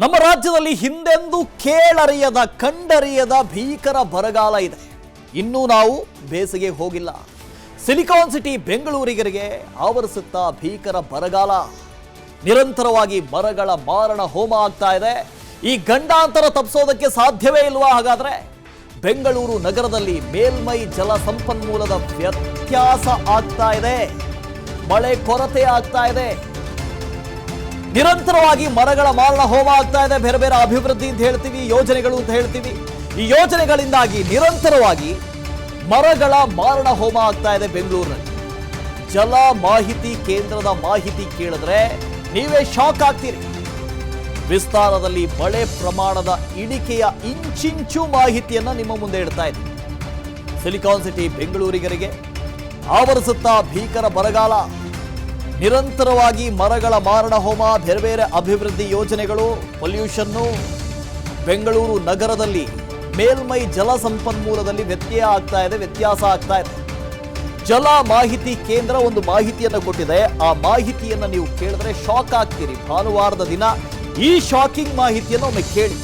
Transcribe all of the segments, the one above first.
ನಮ್ಮ ರಾಜ್ಯದಲ್ಲಿ ಹಿಂದೆಂದೂ ಕೇಳರಿಯದ ಕಂಡರಿಯದ ಭೀಕರ ಬರಗಾಲ ಇದೆ. ಇನ್ನೂ ನಾವು ಬೇಸಿಗೆ ಹೋಗಿಲ್ಲ. ಸಿಲಿಕಾನ್ ಸಿಟಿ ಬೆಂಗಳೂರಿಗರಿಗೆ ಆವರಿಸುತ್ತಾ ಭೀಕರ ಬರಗಾಲ. ನಿರಂತರವಾಗಿ ಮರಗಳ ಮಾರಣ ಹೋಮ ಆಗ್ತಾ ಇದೆ. ಈ ಗಂಡಾಂತರ ತಪ್ಪಿಸೋದಕ್ಕೆ ಸಾಧ್ಯವೇ ಇಲ್ವಾ? ಹಾಗಾದ್ರೆ ಬೆಂಗಳೂರು ನಗರದಲ್ಲಿ ಮೇಲ್ಮೈ ಜಲ ಸಂಪನ್ಮೂಲದ ವ್ಯತ್ಯಾಸ ಆಗ್ತಾ ಇದೆ. ಮಳೆ ಕೊರತೆ ಆಗ್ತಾ ಇದೆ. ನಿರಂತರವಾಗಿ ಮರಗಳ ಮಾರಣ ಹೋಮ ಆಗ್ತಾ ಇದೆ. ಬೇರೆ ಬೇರೆ ಅಭಿವೃದ್ಧಿ ಅಂತ ಹೇಳ್ತೀವಿ, ಯೋಜನೆಗಳು ಅಂತ ಹೇಳ್ತೀವಿ. ಈ ಯೋಜನೆಗಳಿಂದಾಗಿ ನಿರಂತರವಾಗಿ ಮರಗಳ ಮಾರಣ ಹೋಮ ಆಗ್ತಾ ಇದೆ ಬೆಂಗಳೂರಿನಲ್ಲಿ. ಜಲ ಮಾಹಿತಿ ಕೇಂದ್ರದ ಮಾಹಿತಿ ಕೇಳಿದ್ರೆ ನೀವೇ ಶಾಕ್ ಆಗ್ತೀರಿ. ವಿಸ್ತಾರದಲ್ಲಿ ಮಳೆ ಪ್ರಮಾಣದ ಇಳಿಕೆಯ ಇಂಚಿಂಚು ಮಾಹಿತಿಯನ್ನ ನಿಮ್ಮ ಮುಂದೆ ಇಡ್ತಾ ಇದೆ. ಸಿಲಿಕಾನ್ ಸಿಟಿ ಬೆಂಗಳೂರಿಗರಿಗೆ ಆವರಿಸುತ್ತಾ ಭೀಕರ ಬರಗಾಲ. ನಿರಂತರವಾಗಿ ಮರಗಳ ಮಾರಣ ಹೋಮ, ಬೇರೆ ಬೇರೆ ಅಭಿವೃದ್ಧಿ ಯೋಜನೆಗಳು, ಪೊಲ್ಯೂಷನ್ನು. ಬೆಂಗಳೂರು ನಗರದಲ್ಲಿ ಮೇಲ್ಮೈ ಜಲ ಸಂಪನ್ಮೂಲದಲ್ಲಿ ವ್ಯತ್ಯಾಸ ಆಗ್ತಾ ಇದೆ. ಜಲ ಮಾಹಿತಿ ಕೇಂದ್ರ ಒಂದು ಮಾಹಿತಿಯನ್ನು ಕೊಟ್ಟಿದೆ. ಆ ಮಾಹಿತಿಯನ್ನು ನೀವು ಕೇಳಿದ್ರೆ ಶಾಕ್ ಆಗ್ತೀರಿ. ಭಾನುವಾರದ ದಿನ ಈ ಶಾಕಿಂಗ್ ಮಾಹಿತಿಯನ್ನು ಒಮ್ಮೆ ಕೇಳಿ.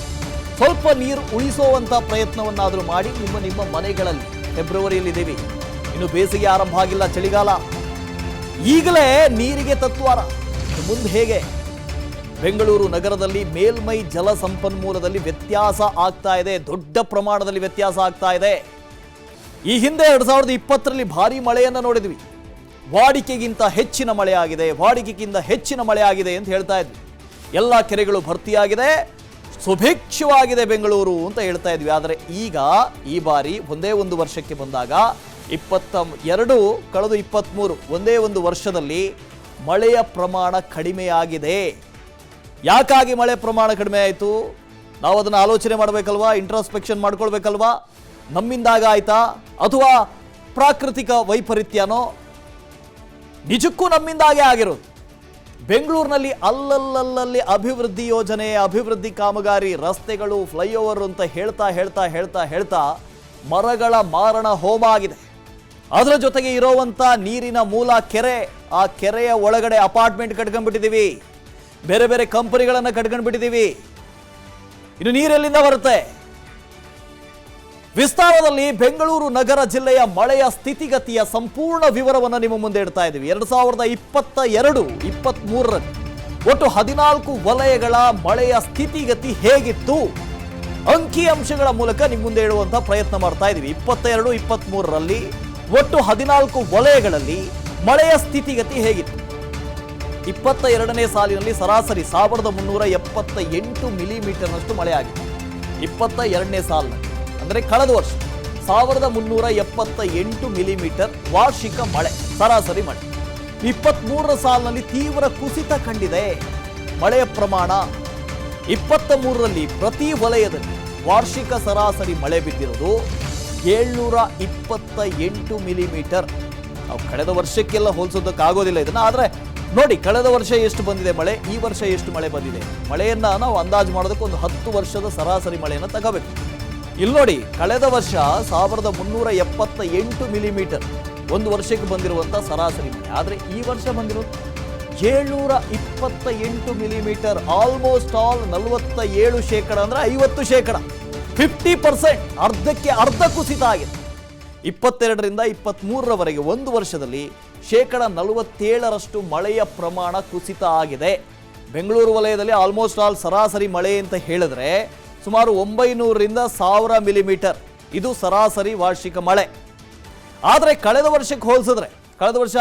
ಸ್ವಲ್ಪ ನೀರು ಉಳಿಸುವಂತ ಪ್ರಯತ್ನವನ್ನಾದರೂ ಮಾಡಿ ನಿಮ್ಮ ಮನೆಗಳಲ್ಲಿ. ಫೆಬ್ರವರಿಯಲ್ಲಿದ್ದೀವಿ, ಇನ್ನು ಬೇಸಿಗೆ ಆರಂಭ ಆಗಿಲ್ಲ, ಚಳಿಗಾಲ. ಈಗಲೇ ನೀರಿಗೆ ತತ್ವಾರ. ಮುಂದೆ ಹೇಗೆ? ಬೆಂಗಳೂರು ನಗರದಲ್ಲಿ ಮೇಲ್ಮೈ ಜಲ ಸಂಪನ್ಮೂಲದಲ್ಲಿ ವ್ಯತ್ಯಾಸ ಆಗ್ತಾ ಇದೆ. ದೊಡ್ಡ ಪ್ರಮಾಣದಲ್ಲಿ ವ್ಯತ್ಯಾಸ ಆಗ್ತಾ ಇದೆ. ಈ ಹಿಂದೆ 2020ರಲ್ಲಿ ಭಾರಿ ಮಳೆಯನ್ನು ನೋಡಿದ್ವಿ. ವಾಡಿಕೆಗಿಂತ ಹೆಚ್ಚಿನ ಮಳೆ ಆಗಿದೆ ಅಂತ ಹೇಳ್ತಾ ಇದ್ವಿ. ಎಲ್ಲ ಕೆರೆಗಳು ಭರ್ತಿಯಾಗಿದೆ, ಸುಭಿಕ್ಷವಾಗಿದೆ ಬೆಂಗಳೂರು ಅಂತ ಹೇಳ್ತಾ ಇದ್ವಿ. ಆದರೆ ಈಗ ಈ ಬಾರಿ ಒಂದೇ ಒಂದು ವರ್ಷಕ್ಕೆ ಬಂದಾಗ 22 ಕಳೆದು 23 ಒಂದೇ ಒಂದು ವರ್ಷದಲ್ಲಿ ಮಳೆಯ ಪ್ರಮಾಣ ಕಡಿಮೆಯಾಗಿದೆ. ಯಾಕಾಗಿ ಮಳೆ ಪ್ರಮಾಣ ಕಡಿಮೆ ಆಯಿತು? ನಾವು ಅದನ್ನು ಆಲೋಚನೆ ಮಾಡಬೇಕಲ್ವಾ? ಇಂಟ್ರಾಸ್ಪೆಕ್ಷನ್ ಮಾಡ್ಕೊಳ್ಬೇಕಲ್ವಾ? ನಮ್ಮಿಂದಾಗ ಆಯ್ತಾ ಅಥವಾ ಪ್ರಾಕೃತಿಕ ವೈಪರೀತ್ಯನೋ? ನಿಜಕ್ಕೂ ನಮ್ಮಿಂದಾಗೆ ಆಗಿರೋದು. ಬೆಂಗಳೂರಿನಲ್ಲಿ ಅಲ್ಲಲ್ಲಿ ಅಭಿವೃದ್ಧಿ ಯೋಜನೆ, ಅಭಿವೃದ್ಧಿ ಕಾಮಗಾರಿ, ರಸ್ತೆಗಳು, ಫ್ಲೈಓವರ್ ಅಂತ ಹೇಳ್ತಾ ಮರಗಳ ಮಾರಣ ಹೋಮ ಆಗಿದೆ. ಅದರ ಜೊತೆಗೆ ಇರುವಂತ ನೀರಿನ ಮೂಲ ಕೆರೆ, ಆ ಕೆರೆಯ ಒಳಗಡೆ ಅಪಾರ್ಟ್ಮೆಂಟ್ ಕಟ್ಕೊಂಡ್ಬಿಟ್ಟಿದ್ದೀವಿ, ಬೇರೆ ಬೇರೆ ಕಂಪನಿಗಳನ್ನು ಕಟ್ಕೊಂಡ್ಬಿಟ್ಟಿದ್ದೀವಿ. ಇನ್ನು ನೀರೆಲ್ಲಿಂದ ಬರುತ್ತೆ? ವಿಸ್ತಾರದಲ್ಲಿ ಬೆಂಗಳೂರು ನಗರ ಜಿಲ್ಲೆಯ ಮಳೆಯ ಸ್ಥಿತಿಗತಿಯ ಸಂಪೂರ್ಣ ವಿವರವನ್ನು ನಿಮ್ಮ ಮುಂದೆ ಇಡ್ತಾ ಇದ್ದೀವಿ. 2022-23ರಲ್ಲಿ ಒಟ್ಟು 14 ವಲಯಗಳ ಮಳೆಯ ಸ್ಥಿತಿಗತಿ ಹೇಗಿತ್ತು ಅಂಕಿ ಅಂಶಗಳ ಮೂಲಕ ನಿಮ್ಮ ಮುಂದೆ ಇಡುವಂತಹ ಪ್ರಯತ್ನ ಮಾಡ್ತಾ ಇದ್ದೀವಿ. 22-23ರಲ್ಲಿ ಒಟ್ಟು 14 ವಲಯಗಳಲ್ಲಿ ಮಳೆಯ ಸ್ಥಿತಿಗತಿ ಹೇಗಿತ್ತು? 22ನೇ ಸಾಲಿನಲ್ಲಿ ಸರಾಸರಿ 1378 ಮಿಲಿಮೀಟರ್ನಷ್ಟು ಮಳೆ ಆಗಿದೆ. 22ನೇ ಸಾಲಿನಲ್ಲಿ ಅಂದರೆ ಕಳೆದ ವರ್ಷ 1378 ಮಿಲಿಮೀಟರ್ ವಾರ್ಷಿಕ ಮಳೆ, ಸರಾಸರಿ ಮಳೆ. 23ರ ಸಾಲಿನಲ್ಲಿ ತೀವ್ರ ಕುಸಿತ ಕಂಡಿದೆ ಮಳೆಯ ಪ್ರಮಾಣ. 23ರಲ್ಲಿ ಪ್ರತಿ ವಲಯದಲ್ಲಿ ವಾರ್ಷಿಕ ಸರಾಸರಿ ಮಳೆ ಬಿದ್ದಿರೋದು 728 ಮಿಲಿಮೀಟರ್. ನಾವು ಕಳೆದ ವರ್ಷಕ್ಕೆಲ್ಲ ಹೋಲಿಸೋದಕ್ಕಾಗೋದಿಲ್ಲ ಇದನ್ನ. ಆದರೆ ನೋಡಿ, ಕಳೆದ ವರ್ಷ ಎಷ್ಟು ಬಂದಿದೆ ಮಳೆ, ಈ ವರ್ಷ ಎಷ್ಟು ಮಳೆ ಬಂದಿದೆ. ಮಳೆಯನ್ನ ನಾವು ಅಂದಾಜು ಮಾಡೋದಕ್ಕೆ ಒಂದು 10 ವರ್ಷದ ಸರಾಸರಿ ಮಳೆಯನ್ನು ತಗೋಬೇಕು. ಇಲ್ಲಿ ನೋಡಿ, ಕಳೆದ ವರ್ಷ 1378 ಮಿಲಿಮೀಟರ್ ಒಂದು ವರ್ಷಕ್ಕೆ ಬಂದಿರುವಂಥ ಸರಾಸರಿ ಮಳೆ. ಆದರೆ ಈ ವರ್ಷ ಬಂದಿರೋದು 728 ಮಿಲಿಮೀಟರ್. ಆಲ್ಮೋಸ್ಟ್ ಆಲ್ 47%, ಅಂದರೆ 50%, 50%, ಅರ್ಧಕ್ಕೆ ಅರ್ಧ ಕುಸಿತ ಆಗಿದೆ. 22ರಿಂದ 23ರವರೆಗೆ ಒಂದು ವರ್ಷದಲ್ಲಿ 47% ಮಳೆಯ ಪ್ರಮಾಣ ಕುಸಿತ ಆಗಿದೆ. ಬೆಂಗಳೂರು ವಲಯದಲ್ಲಿ ಆಲ್ಮೋಸ್ಟ್ ಆಲ್ ಸರಾಸರಿ ಮಳೆ ಅಂತ ಹೇಳಿದ್ರೆ ಸುಮಾರು 900ರಿಂದ 1000 ಮಿಲಿಮೀಟರ್ ಇದು ಸರಾಸರಿ ವಾರ್ಷಿಕ ಮಳೆ. ಆದರೆ ಕಳೆದ ವರ್ಷಕ್ಕೆ ಹೋಲಿಸಿದ್ರೆ ಕಳೆದ ವರ್ಷ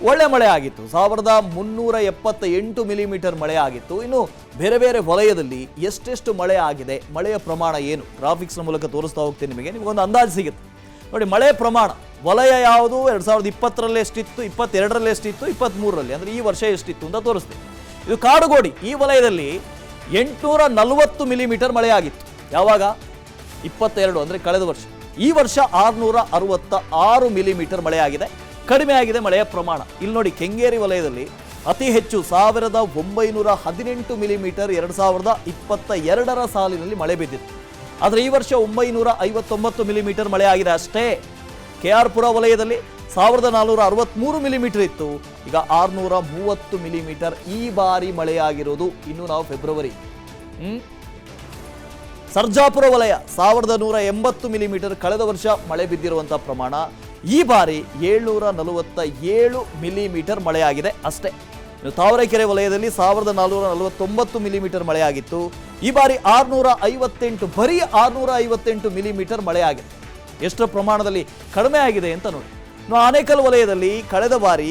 ಒಳ್ಳೆ ಮಳೆ ಆಗಿತ್ತು, 1378 ಮಿಲಿಮೀಟರ್ ಮಳೆ ಆಗಿತ್ತು. ಇನ್ನು ಬೇರೆ ಬೇರೆ ವಲಯದಲ್ಲಿ ಎಷ್ಟೆಷ್ಟು ಮಳೆ ಆಗಿದೆ, ಮಳೆಯ ಪ್ರಮಾಣ ಏನು, ಗ್ರಾಫಿಕ್ಸ್ನ ಮೂಲಕ ತೋರಿಸ್ತಾ ಹೋಗ್ತೀನಿ. ನಿಮಗೊಂದು ಅಂದಾಜು ಸಿಗುತ್ತೆ ನೋಡಿ. ಮಳೆ ಪ್ರಮಾಣ ವಲಯ ಯಾವುದು, 2020ರಲ್ಲಿ ಎಷ್ಟಿತ್ತು, 22ರಲ್ಲಿ ಎಷ್ಟಿತ್ತು, 23ರಲ್ಲಿ ಅಂದರೆ ಈ ವರ್ಷ ಎಷ್ಟಿತ್ತು ಅಂತ ತೋರಿಸ್ತೀವಿ. ಇದು ಕಾಡುಗೋಡಿ. ಈ ವಲಯದಲ್ಲಿ 840 ಮಿಲಿಮೀಟರ್ ಮಳೆ ಆಗಿತ್ತು. ಯಾವಾಗ? 22 ಅಂದರೆ ಕಳೆದ ವರ್ಷ. ಈ ವರ್ಷ 666 ಮಿಲಿಮೀಟರ್ ಮಳೆ ಆಗಿದೆ. ಕಡಿಮೆ ಆಗಿದೆ ಮಳೆಯ ಪ್ರಮಾಣ. ಇಲ್ಲಿ ನೋಡಿ, ಕೆಂಗೇರಿ ವಲಯದಲ್ಲಿ ಅತಿ ಹೆಚ್ಚು 1918 ಮಿಲಿಮೀಟರ್ 2022ರ ಸಾಲಿನಲ್ಲಿ ಮಳೆ ಬಿದ್ದಿತ್ತು. ಆದರೆ ಈ ವರ್ಷ 959 ಮಿಲಿಮೀಟರ್ ಮಳೆ ಆಗಿದೆ ಅಷ್ಟೇ. KR ಪುರ ವಲಯದಲ್ಲಿ 1463 ಮಿಲಿಮೀಟರ್ ಇತ್ತು, ಈಗ 630 ಮಿಲಿಮೀಟರ್ ಈ ಬಾರಿ ಮಳೆಯಾಗಿರೋದು. ಇನ್ನು ನಾವು ಫೆಬ್ರವರಿ ಸರ್ಜಾಪುರ ವಲಯ 1180 ಮಿಲಿಮೀಟರ್ ಕಳೆದ ವರ್ಷ ಮಳೆ ಬಿದ್ದಿರುವಂತಹ ಪ್ರಮಾಣ. ಈ ಬಾರಿ 747 ಮಿಲಿಮೀಟರ್ ಮಳೆಯಾಗಿದೆ ಅಷ್ಟೇ. ತಾವರೆಕೆರೆ ವಲಯದಲ್ಲಿ 1449 ಮಿಲಿಮೀಟರ್ ಮಳೆಯಾಗಿತ್ತು. ಈ ಬಾರಿ 658, ಬರೀ 658 ಮಿಲಿಮೀಟರ್ ಮಳೆಯಾಗಿದೆ. ಎಷ್ಟು ಪ್ರಮಾಣದಲ್ಲಿ ಕಡಿಮೆ ಆಗಿದೆ ಅಂತ ನೋಡಿ. ಆನೇಕಲ್ ವಲಯದಲ್ಲಿ ಕಳೆದ ಬಾರಿ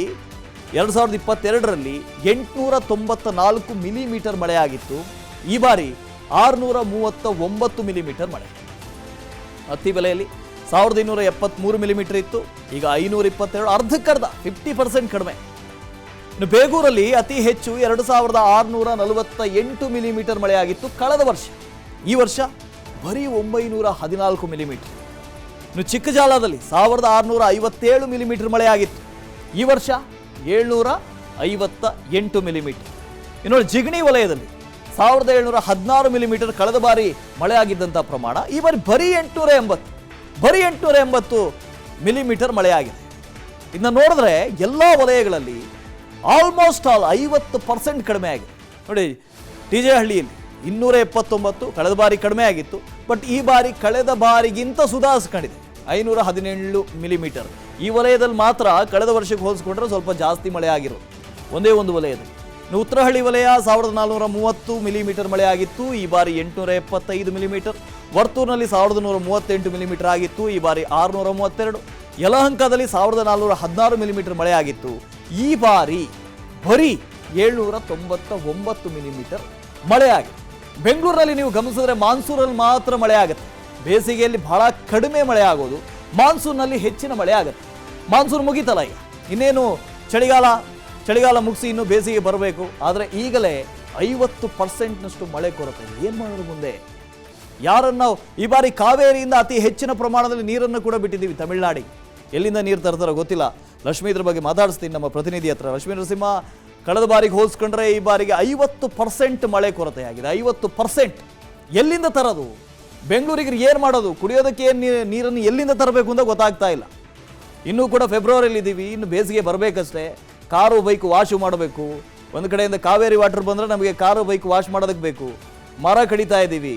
2022ರಲ್ಲಿ 894 ಮಿಲಿಮೀಟರ್ ಮಳೆಯಾಗಿತ್ತು. ಈ ಬಾರಿ 639 ಮಿಲಿಮೀಟರ್ ಮಳೆ. ಹತ್ತಿ ಬೆಲೆಯಲ್ಲಿ 1273 ಮಿಲಿಮೀಟರ್ ಇತ್ತು, ಈಗ 522, ಅರ್ಧಕ್ಕರ್ಧ 50% ಕಡಿಮೆ. ಇನ್ನು ಬೇಗೂರಲ್ಲಿ ಅತಿ ಹೆಚ್ಚು 2648 ಮಿಲಿಮೀಟರ್ ಮಳೆಯಾಗಿತ್ತು ಕಳೆದ ವರ್ಷ. ಈ ವರ್ಷ ಬರೀ 914 ಮಿಲಿಮೀಟರ್. ಇನ್ನು ಚಿಕ್ಕಜಾಲದಲ್ಲಿ 1657 ಮಿಲಿಮೀಟರ್ ಮಳೆಯಾಗಿತ್ತು. ಈ ವರ್ಷ 758 ಮಿಲಿಮೀಟರ್. ಇನ್ನು ಜಿಗಣಿ ವಲಯದಲ್ಲಿ 1716 ಮಿಲಿಮೀಟರ್ ಕಳೆದ ಬಾರಿ ಮಳೆಯಾಗಿದ್ದಂಥ ಪ್ರಮಾಣ. ಈ ಬಾರಿ ಬರೀ 880 ಮಿಲಿಮೀಟರ್ ಮಳೆಯಾಗಿದೆ. ಇನ್ನು ನೋಡಿದ್ರೆ ಎಲ್ಲ ವಲಯಗಳಲ್ಲಿ ಆಲ್ಮೋಸ್ಟ್ 50% ಕಡಿಮೆ ಆಗಿದೆ. ನೋಡಿ, TJ ಹಳ್ಳಿಯಲ್ಲಿ 279, ಕಳೆದ ಬಾರಿ ಕಡಿಮೆ ಆಗಿತ್ತು. ಬಟ್ ಈ ಬಾರಿ ಕಳೆದ ಬಾರಿಗಿಂತ ಸುಧಾರಿಸ್ಕೊಂಡಿದೆ, 517 ಮಿಲಿಮೀಟರ್. ಈ ವಲಯದಲ್ಲಿ ಮಾತ್ರ ಕಳೆದ ವರ್ಷಕ್ಕೆ ಹೋಲಿಸ್ಕೊಂಡ್ರೆ ಸ್ವಲ್ಪ ಜಾಸ್ತಿ ಮಳೆ ಆಗಿರೋದು ಒಂದೇ ಒಂದು ವಲಯದಲ್ಲಿ. ಉತ್ತರಹಳ್ಳಿ ವಲಯ 1430 ಮಿಲಿಮೀಟರ್ ಮಳೆ ಆಗಿತ್ತು, ಈ ಬಾರಿ 875 ಮಿಲಿಮೀಟರ್. ವರ್ತೂರಿನಲ್ಲಿ 1138 ಮಿಲಿಮೀಟರ್ ಆಗಿತ್ತು, ಈ ಬಾರಿ 632. ಯಲಹಂಕದಲ್ಲಿ 1416 ಮಿಲಿಮೀಟರ್ ಮಳೆ ಆಗಿತ್ತು, ಈ ಬಾರಿ ಬರೀ 799 ಮಿಲಿಮೀಟರ್ ಮಳೆ ಆಗಿದೆ. ಬೆಂಗಳೂರಿನಲ್ಲಿ ನೀವು ಗಮನಿಸಿದ್ರೆ ಮಾನ್ಸೂನಲ್ಲಿ ಮಾತ್ರ ಮಳೆ ಆಗುತ್ತೆ. ಬೇಸಿಗೆಯಲ್ಲಿ ಬಹಳ ಕಡಿಮೆ ಮಳೆ ಆಗೋದು, ಮಾನ್ಸೂನ್ನಲ್ಲಿ ಹೆಚ್ಚಿನ ಮಳೆ ಆಗುತ್ತೆ. ಮಾನ್ಸೂನ್ ಮುಗಿತಲ್ಲ, ಈಗ ಇನ್ನೇನು ಚಳಿಗಾಲ ಮುಗಿಸಿ ಇನ್ನು ಬೇಸಿಗೆ ಬರಬೇಕು. ಆದರೆ ಈಗಲೇ 50%ನಷ್ಟು ಮಳೆ ಕೊರತೆ. ಏನು ಮಾಡೋದು ಮುಂದೆ? ಯಾರನ್ನ ಈ ಬಾರಿ ಕಾವೇರಿಯಿಂದ ಅತಿ ಹೆಚ್ಚಿನ ಪ್ರಮಾಣದಲ್ಲಿ ನೀರನ್ನು ಕೂಡ ಬಿಟ್ಟಿದ್ದೀವಿ ತಮಿಳುನಾಡಿಗೆ. ಎಲ್ಲಿಂದ ನೀರು ತರ್ತಾರೋ ಗೊತ್ತಿಲ್ಲ. ಲಕ್ಷ್ಮೀ ಇದ್ರ ಬಗ್ಗೆ ಮಾತಾಡಿಸ್ತೀನಿ ನಮ್ಮ ಪ್ರತಿನಿಧಿ ಹತ್ರ. ಲಕ್ಷ್ಮೀ ನರಸಿಂಹ, ಕಳೆದ ಬಾರಿಗೆ ಹೋಲಿಸ್ಕೊಂಡ್ರೆ ಈ ಬಾರಿಗೆ 50% ಮಳೆ ಕೊರತೆಯಾಗಿದೆ. 50% ಎಲ್ಲಿಂದ ತರೋದು? ಬೆಂಗಳೂರಿಗೆ ಏನು ಮಾಡೋದು? ಕುಡಿಯೋದಕ್ಕೆ ಏನು ನೀರನ್ನು ಎಲ್ಲಿಂದ ತರಬೇಕು ಅಂತ ಗೊತ್ತಾಗ್ತಾ ಇಲ್ಲ. ಇನ್ನೂ ಕೂಡ ಫೆಬ್ರವರಿಯಲ್ಲಿ ಇದ್ದೀವಿ, ಇನ್ನು ಬೇಸಿಗೆ ಬರಬೇಕಷ್ಟೇ. ಕಾರು ಬೈಕ್ ವಾಶ್ ಮಾಡಬೇಕು. ಒಂದು ಕಡೆಯಿಂದ ಕಾವೇರಿ ವಾಟರ್ ಬಂದರೆ ನಮಗೆ ಕಾರು ಬೈಕ್ ವಾಶ್ ಮಾಡೋದಕ್ಕೆ ಬೇಕು. ಮರ ಕಡಿತಾ ಇದ್ದೀವಿ,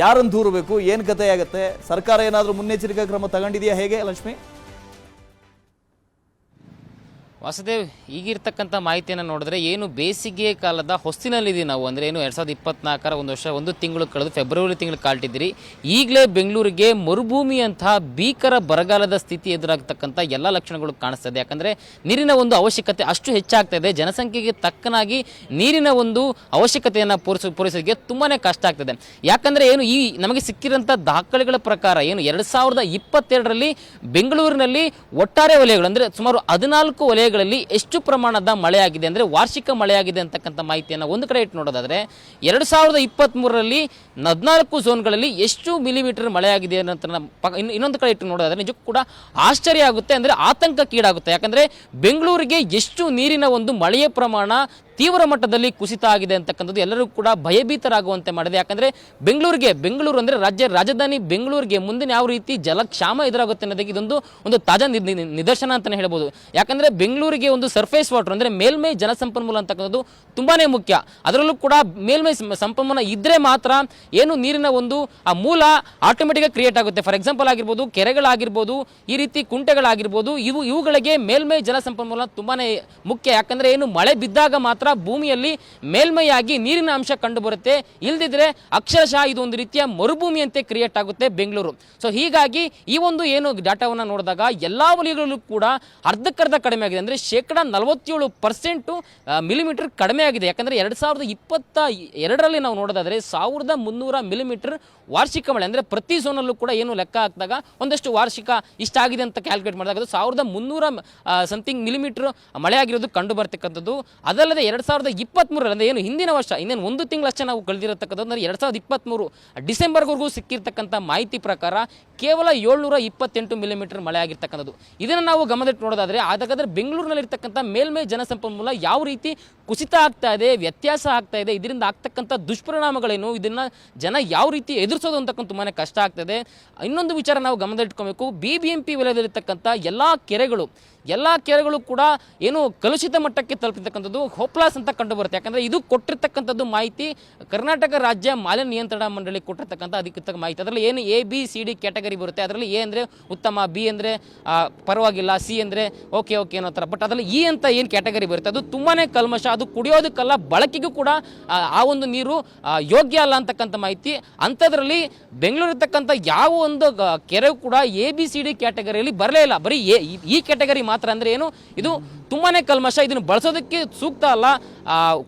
ಯಾರನ್ನು ದೂರಬೇಕು? ಏನು ಕಥೆ ಆಗುತ್ತೆ? ಸರ್ಕಾರ ಏನಾದರೂ ಮುನ್ನೆಚ್ಚರಿಕಾ ಕ್ರಮ ತಗೊಂಡಿದೆಯಾ? ಹೇಗೆ ಲಕ್ಷ್ಮಿ? ವಾಸುದೇವ್, ಈಗಿರ್ತಕ್ಕಂಥ ಮಾಹಿತಿಯನ್ನು ನೋಡಿದ್ರೆ ಏನು ಬೇಸಿಗೆ ಕಾಲದ ಹೊಸ್ತಿನಲ್ಲಿದ್ದೀವಿ ನಾವು. ಅಂದರೆ ಏನು 2024 ಒಂದು ವರ್ಷ 1 ತಿಂಗಳು ಕಳೆದು ಫೆಬ್ರವರಿ ತಿಂಗಳು ಕಾಲ್ಟಿದ್ದೀರಿ. ಈಗಲೇ ಬೆಂಗಳೂರಿಗೆ ಮರುಭೂಮಿಯಂತಹ ಭೀಕರ ಬರಗಾಲದ ಸ್ಥಿತಿ ಎದುರಾಗ್ತಕ್ಕಂಥ ಎಲ್ಲ ಲಕ್ಷಣಗಳು ಕಾಣಿಸ್ತಾ ಇದೆ. ಯಾಕಂದರೆ ನೀರಿನ ಒಂದು ಅವಶ್ಯಕತೆ ಅಷ್ಟು ಹೆಚ್ಚಾಗ್ತಾ ಇದೆ. ಜನಸಂಖ್ಯೆಗೆ ತಕ್ಕನಾಗಿ ನೀರಿನ ಒಂದು ಅವಶ್ಯಕತೆಯನ್ನು ಪೂರೈಸೋದಕ್ಕೆ ತುಂಬಾ ಕಷ್ಟ ಆಗ್ತದೆ. ಯಾಕಂದರೆ ಏನು ಈ ನಮಗೆ ಸಿಕ್ಕಿರೋಂಥ ದಾಖಲೆಗಳ ಪ್ರಕಾರ ಏನು 2022ರಲ್ಲಿ ಬೆಂಗಳೂರಿನಲ್ಲಿ ಒಟ್ಟಾರೆ ವಲಯಗಳು ಅಂದರೆ ಸುಮಾರು 14 ವಲಯಗಳಲ್ಲಿ ಎಷ್ಟು ಪ್ರಮಾಣದ ಮಳೆಯಾಗಿದೆ ಅಂದರೆ ವಾರ್ಷಿಕ ಮಳೆಯಾಗಿದೆ ಅಂತಕ್ಕಂಥ ಮಾಹಿತಿಯನ್ನು ಒಂದು ಕಡೆ ಇಟ್ಟು ನೋಡೋದಾದರೆ 2023ರಲ್ಲಿ 14 ಝೋನ್ಗಳಲ್ಲಿ ಎಷ್ಟು ಮಿಲಿಮೀಟರ್ ಮಳೆಯಾಗಿದೆ ಅನ್ನೋಂಥ ಇನ್ನೊಂದು ಕಡೆ ಇಟ್ಟು ನೋಡೋದಾದರೆ ನಿಜಕ್ಕೂ ಕೂಡ ಆಶ್ಚರ್ಯ ಆಗುತ್ತೆ, ಅಂದರೆ ಆತಂಕಕ್ಕೀಡಾಗುತ್ತೆ. ಯಾಕಂದರೆ ಬೆಂಗಳೂರಿಗೆ ಎಷ್ಟು ನೀರಿನ ಒಂದು ಮಳೆಯ ಪ್ರಮಾಣ ತೀವ್ರ ಮಟ್ಟದಲ್ಲಿ ಕುಸಿತ ಆಗಿದೆ ಅಂತಕ್ಕಂಥದ್ದು ಎಲ್ಲರೂ ಕೂಡ ಭಯಭೀತರಾಗುವಂತೆ ಮಾಡಿದೆ. ಯಾಕಂದರೆ ಬೆಂಗಳೂರು ಅಂದರೆ ರಾಜಧಾನಿ ಬೆಂಗಳೂರಿಗೆ ಮುಂದಿನ ಯಾವ ರೀತಿ ಜಲಕ್ಷಾಮ ಎದುರಾಗುತ್ತೆ ಅನ್ನೋದಕ್ಕೆ ಇದೊಂದು ತಾಜಾ ನಿದರ್ಶನ ಅಂತಲೇ ಹೇಳ್ಬೋದು. ಯಾಕಂದರೆ ಬೆಂಗಳೂರಿಗೆ ಒಂದು ಸರ್ಫೇಸ್ ವಾಟರ್ ಅಂದರೆ ಮೇಲ್ಮೈ ಜಲಸಂಪನ್ಮೂಲ ಅಂತಕ್ಕಂಥದ್ದು ತುಂಬಾ ಮುಖ್ಯ. ಅದರಲ್ಲೂ ಕೂಡ ಮೇಲ್ಮೈ ಸಂಪನ್ಮೂಲ ಇದ್ದರೆ ಮಾತ್ರ ಏನು ನೀರಿನ ಒಂದು ಆ ಮೂಲ ಆಟೋಮೆಟಿಕ್ಕಾಗಿ ಕ್ರಿಯೇಟ್ ಆಗುತ್ತೆ. ಫಾರ್ ಎಕ್ಸಾಂಪಲ್ ಆಗಿರ್ಬೋದು, ಕೆರೆಗಳಾಗಿರ್ಬೋದು, ಈ ರೀತಿ ಕುಂಟೆಗಳಾಗಿರ್ಬೋದು, ಇವುಗಳಿಗೆ ಮೇಲ್ಮೈ ಜಲಸಂಪನ್ಮೂಲ ತುಂಬಾ ಮುಖ್ಯ. ಯಾಕಂದರೆ ಏನು ಮಳೆ ಬಿದ್ದಾಗ ಮಾತ್ರ ಭೂಮಿಯಲ್ಲಿ ಮೇಲ್ಮೈಯಾಗಿ ನೀರಿನ ಅಂಶ ಕಂಡು ಬರುತ್ತೆ. ಇಲ್ದಿದ್ರೆ ಅಕ್ಷರಶಃ ಇದು ಒಂದು ರೀತಿಯ ಮರುಭೂಮಿಯಂತೆ ಕ್ರಿಯೇಟ್ ಆಗುತ್ತೆ ಬೆಂಗಳೂರು. ಸೊ ಹೀಗಾಗಿ ಈ ಒಂದು ಏನು ಡಾಟಾವನ್ನು ನೋಡಿದಾಗ ಎಲ್ಲಾ ವಲಯಗಳಲ್ಲೂ ಕೂಡ ಅರ್ಧಕ್ಕರ್ಧ ಕಡಿಮೆ ಆಗಿದೆ. ಅಂದರೆ 47% ಮಿಲಿಮೀಟರ್ ಕಡಿಮೆ ಆಗಿದೆ. ಯಾಕಂದರೆ 2022ರಲ್ಲಿ ನಾವು ನೋಡೋದಾದರೆ 1300 ಮಿಲಿಮೀಟರ್ ವಾರ್ಷಿಕ ಮಳೆ, ಅಂದರೆ ಪ್ರತಿ ಝೋನಲ್ಲೂ ಕೂಡ ಏನು ಲೆಕ್ಕ ಹಾಕಿದಾಗ ಒಂದಷ್ಟು ವಾರ್ಷಿಕ ಇಷ್ಟಾಗಿದೆ ಅಂತ ಕ್ಯಾಲ್ಕುಲೇಟ್ ಮಾಡಿದಾಗ ಅದು 1300 ಸಮಥಿಂಗ್ ಮಿಲಿಮೀಟರ್ ಮಳೆ ಆಗಿರೋದು ಕಂಡು ಬರ್ತಕ್ಕಂಥದ್ದು. ಅದಲ್ಲದೆ 2023 ಅಂದರೆ ಏನು ಹಿಂದಿನ ವರ್ಷ ಇನ್ನೇನು 1 ತಿಂಗಳಷ್ಟೇ ನಾವು ಕಳೆದಿರತಕ್ಕಂಥದ್ದು. ಅಂದರೆ 2023 ಡಿಸೆಂಬರ್ವರೆಗೂ ಸಿಕ್ಕಿರ್ತಕ್ಕಂಥ ಮಾಹಿತಿ ಪ್ರಕಾರ ಕೇವಲ 728 ಮಿಲಿಮೀಟರ್ ಮಳೆ ಆಗಿರ್ತಕ್ಕಂಥದ್ದು. ಇದನ್ನು ನಾವು ಗಮನದಟ್ಟು ನೋಡೋದಾದರೆ ಹಾಗಾದರೆ ಬೆಂಗಳೂರಿನಲ್ಲಿರ್ತಕ್ಕಂಥ ಮೇಲ್ಮೈ ಜನಸಂಪನ್ಮೂಲ ಯಾವ ರೀತಿ ಕುಸಿತ ಆಗ್ತಾ ಇದೆ, ವ್ಯತ್ಯಾಸ ಆಗ್ತಾ ಇದೆ, ಇದರಿಂದ ಆಗ್ತಕ್ಕಂಥ ದುಷ್ಪರಿಣಾಮಗಳೇನು, ಇದನ್ನು ಜನ ಯಾವ ರೀತಿ ಎದುರಿಸೋದು ಅಂತಕ್ಕಂಥ ತುಂಬಾ ಕಷ್ಟ ಆಗ್ತದೆ. ಇನ್ನೊಂದು ವಿಚಾರ ನಾವು ಗಮನದಲ್ಲಿಟ್ಕೊಬೇಕು, BBMP ವಲಯದಲ್ಲಿರ್ತಕ್ಕಂಥ ಎಲ್ಲ ಕೆರೆಗಳು ಕೂಡ ಏನು ಕಲುಷಿತ ಮಟ್ಟಕ್ಕೆ ತಲುಪಿರ್ತಕ್ಕಂಥದ್ದು ಹೋಪ್ಲಾಸ್ ಅಂತ ಕಂಡು ಬರುತ್ತೆ. ಯಾಕಂದರೆ ಇದು ಕೊಟ್ಟಿರ್ತಕ್ಕಂಥದ್ದು ಮಾಹಿತಿ ಕರ್ನಾಟಕ ರಾಜ್ಯ ಮಾಲಿನ್ಯ ನಿಯಂತ್ರಣ ಮಂಡಳಿ ಕೊಟ್ಟಿರ್ತಕ್ಕಂಥ ಅಧಿಕೃತ ಮಾಹಿತಿ. ಅದರಲ್ಲಿ ಏನು ABCD ಕ್ಯಾಟಗರಿ ಬರುತ್ತೆ, ಅದರಲ್ಲಿ A ಅಂದರೆ ಉತ್ತಮ, B ಅಂದರೆ ಪರವಾಗಿಲ್ಲ, C ಅಂದರೆ ಓಕೆ ಅನ್ನೋ ಥರ. ಬಟ್ ಅದರಲ್ಲಿ E ಅಂತ ಏನು ಕ್ಯಾಟಗರಿ ಬರುತ್ತೆ ಅದು ತುಂಬಾ ಕಲ್ಮಶ, ಅದು ಕುಡಿಯೋದಕ್ಕಲ್ಲ ಬಳಕೆಗೂ ಕೂಡ ಆ ಒಂದು ನೀರು ಯೋಗ್ಯ ಅಲ್ಲ ಅಂತಕ್ಕಂಥ ಮಾಹಿತಿ. ಅಂಥದ್ರಲ್ಲಿ ಬೆಂಗಳೂರು ಇರ್ತಕ್ಕಂಥ ಯಾವ ಒಂದು ಕೆರೆ ಕೂಡ ABCD ಕ್ಯಾಟಗರಿಯಲ್ಲಿ ಬರಲೇ ಇಲ್ಲ. ಬರೀ ಈ ಕ್ಯಾಟಗರಿ ಮಾತ್ರ. ಅಂದರೆ ಏನು, ಇದು ತುಂಬಾ ಕಲ್ಮಶ, ಇದನ್ನು ಬಳಸೋದಕ್ಕೆ ಸೂಕ್ತ ಅಲ್ಲ,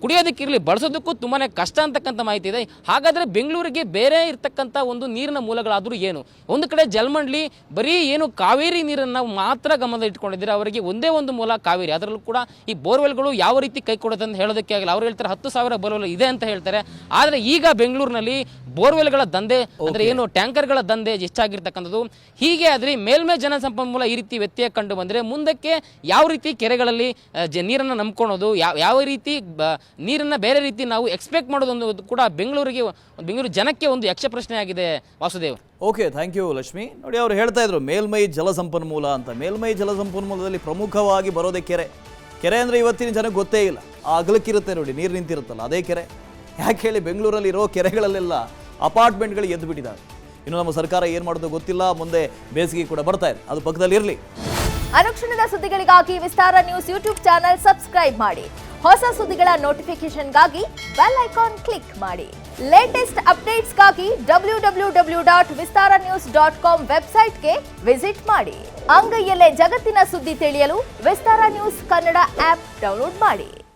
ಕುಡಿಯೋದಕ್ಕಿರಲಿ ಬಳಸೋದಕ್ಕೂ ತುಂಬಾ ಕಷ್ಟ ಅಂತಕ್ಕಂಥ ಮಾಹಿತಿ ಇದೆ. ಹಾಗಾದರೆ ಬೆಂಗಳೂರಿಗೆ ಬೇರೆ ಇರ್ತಕ್ಕಂಥ ಒಂದು ನೀರಿನ ಮೂಲಗಳಾದರೂ ಏನು? ಒಂದು ಕಡೆ ಜಲಮಂಡಳಿ ಬರೀ ಏನು ಕಾವೇರಿ ನೀರನ್ನು ಮಾತ್ರ ಗಮನದಲ್ಲಿ ಇಟ್ಕೊಂಡಿದ್ದಾರೆ, ಅವರಿಗೆ ಒಂದೇ ಒಂದು ಮೂಲ ಕಾವೇರಿ. ಅದರಲ್ಲೂ ಕೂಡ ಈ ಬೋರ್ವೆಲ್ಗಳು ಯಾವ ರೀತಿ ಕೈ ಕೊಡುತ್ತೆ ಅಂತ ಹೇಳೋದಕ್ಕೆ ಆಗಿಲ್ಲ. ಅವ್ರು ಹೇಳ್ತಾರೆ 10,000 ಬೋರ್ವೆಲ್ ಇದೆ ಅಂತ ಹೇಳ್ತಾರೆ. ಆದರೆ ಈಗ ಬೆಂಗಳೂರಿನಲ್ಲಿ ಬೋರ್ವೆಲ್ಗಳ ದಂಧೆ ಅಂದರೆ ಏನು ಟ್ಯಾಂಕರ್ಗಳ ದಂಧೆ ಹೆಚ್ಚಾಗಿರ್ತಕ್ಕಂಥದ್ದು. ಹೀಗೆ ಆದರೆ ಮೇಲ್ಮೈ ಜಲಸಂಪನ್ಮೂಲ ಈ ರೀತಿ ವ್ಯತ್ಯಯ ಕಂಡು ಬಂದರೆ ಮುಂದಕ್ಕೆ ಯಾವ ರೀತಿ ಕೆರೆಗಳಲ್ಲಿ ನೀರನ್ನು ನಂಬ್ಕೊಳೋದು, ಯಾವ ರೀತಿ ನೀರನ್ನು ಬೇರೆ ರೀತಿ ನಾವು ಎಕ್ಸ್ಪೆಕ್ಟ್ ಮಾಡೋದು ಅನ್ನೋದು ಕೂಡ ಬೆಂಗಳೂರು ಜನಕ್ಕೆ ಒಂದು ಯಕ್ಷ ಪ್ರಶ್ನೆ ಆಗಿದೆ. Vasudev, okay, thank you Lakshmi. ನೋಡಿ, ಅವ್ರು ಹೇಳ್ತಾ ಇದ್ರು ಮೇಲ್ಮೈ ಜಲಸಂಪನ್ಮೂಲ ಅಂತ. ಮೇಲ್ಮೈ ಜಲಸಂಪನ್ಮೂಲದಲ್ಲಿ ಪ್ರಮುಖವಾಗಿ ಬರೋದೇ ಕೆರೆ ಅಂದರೆ ಇವತ್ತಿನ ಜನಕ್ಕೆ ಗೊತ್ತೇ ಇಲ್ಲ. ಆ ಅಗಲಕ್ಕಿರುತ್ತೆ ನೋಡಿ, ನೀರು ನಿಂತಿರುತ್ತಲ್ಲ ಅದೇ ಕೆರೆ. ಯಾಕೆ ಹೇಳಿ, ಬೆಂಗಳೂರಲ್ಲಿ ಇರೋ ಕೆರೆಗಳಲ್ಲೆಲ್ಲ ಅಪಾರ್ಟ್ಮೆಂಟ್ಗಳು ಎದ್ದು ಬಿಟ್ಟಿದ್ದಾವೆ. ಇನ್ನು ನಮ್ಮ ಸರ್ಕಾರ ಏನು ಮಾಡೋದು ಗೊತ್ತಿಲ್ಲ. ಮುಂದೆ ಬೇಸಿಗೆ ಕೂಡ ಬರ್ತಾ ಇದೆ, ಅದು ಪಕ್ಕದಲ್ಲಿ ಇರಲಿ. ಅನುಕ್ಷಣದ ಸುದ್ದಿಗಳಿಗಾಗಿ ವಿಸ್ತಾರ ನ್ಯೂಸ್ ಯೂಟ್ಯೂಬ್ ಚಾನೆಲ್ ಸಬ್ಸ್ಕ್ರೈಬ್ ಮಾಡಿ. ಹೊಸ ಸುದ್ದಿಗಳ ನೋಟಿಫಿಕೇಶನ್ಗಾಗಿ ಬೆಲ್ ಐಕಾನ್ ಕ್ಲಿಕ್ ಮಾಡಿ. ಲೇಟೆಸ್ಟ್ ಅಪ್ಡೇಟ್ಸ್ಗಾಗಿ www.vistaranews.com ವೆಬ್ಸೈಟ್ಗೆ ವಿಸಿಟ್ ಮಾಡಿ. ಅಂಗೈಯಲ್ಲೇ ಜಗತ್ತಿನ ಸುದ್ದಿ ತಿಳಿಯಲು ವಿಸ್ತಾರ ನ್ಯೂಸ್ ಕನ್ನಡ ಆಪ್ ಡೌನ್ಲೋಡ್ ಮಾಡಿ.